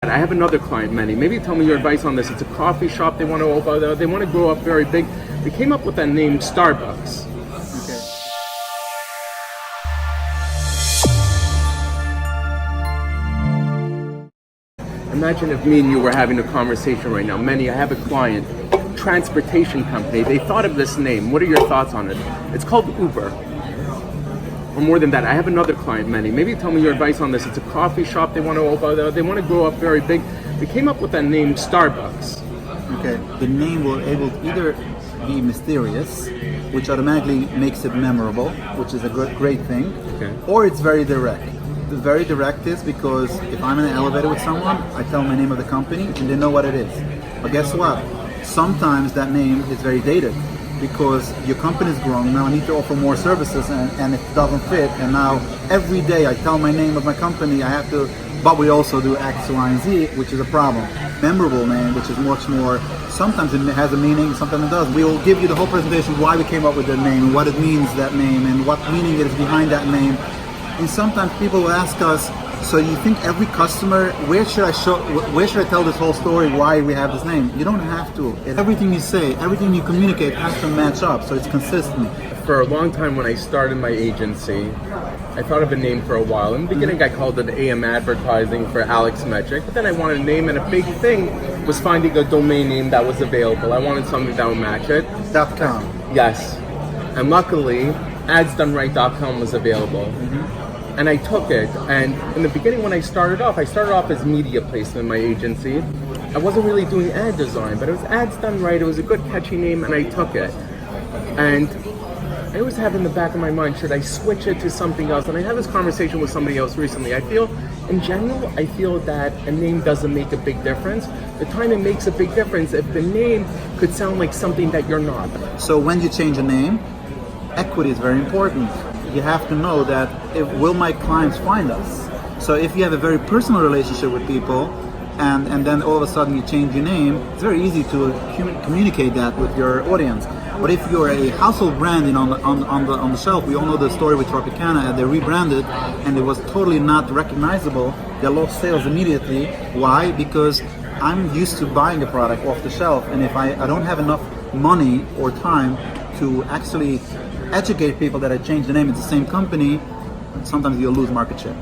I have another client, Manny. Maybe tell me your advice on this. It's a coffee shop they want to open. They want to grow up very big. They came up with that name Starbucks. Okay. Imagine if me and you were having a conversation right now. Manny, I have a client, transportation company. They thought of this name. What are your thoughts on it? It's called Uber. Or more than that, I have another client, Manny. Maybe tell me your advice on this. It's a coffee shop they want to open. They want to grow up very big. They came up with that name Starbucks. Okay. The name will able to either be mysterious, which automatically makes it memorable, which is a great thing, Okay. or it's very direct. The very direct is because if I'm in an elevator with someone, I tell them the name of the company and they know what it is. But guess what? Sometimes that name is very dated because your company's grown. Now I need to offer more services and it doesn't fit. And now every day I tell my name of my company, I have to, but we also do X, Y, and Z, which is a problem. Memorable name, which is much more, sometimes it has a meaning, sometimes it doesn't. We will give you the whole presentation why we came up with that name, what it means, that name, and what meaning it is behind that name. And sometimes people will ask us, so you think every customer, where should I tell this whole story why we have this name? You don't have to. Everything you say, everything you communicate has to match up, so it's consistent. For a long time when I started my agency, I thought of a name for a while. In the beginning I called it AM Advertising for Alex Metric, but then I wanted a name, and a big thing was finding a domain name that was available. I wanted something that would match it. .com. Yes. And luckily, adsdoneright.com was available. And I took it, and in the beginning when I started off as media placement in my agency. I wasn't really doing ad design, but it was Ads Done Right. It was a good catchy name, and I took it. And I always have in the back of my mind, should I switch it to something else? And I had this conversation with somebody else recently. I feel, in general, that a name doesn't make a big difference. The time it makes a big difference if the name could sound like something that you're not. So when you change a name, equity is very important. You have to know that will my clients find us? So if you have a very personal relationship with people and then all of a sudden you change your name, it's very easy to communicate that with your audience. But if you're a household brand and on the shelf, we all know the story with Tropicana, and they rebranded and it was totally not recognizable. They lost sales immediately. Why? Because I'm used to buying a product off the shelf, and if I don't have enough money or time to actually educate people that I changed the name, it's the same company, sometimes you'll lose market share.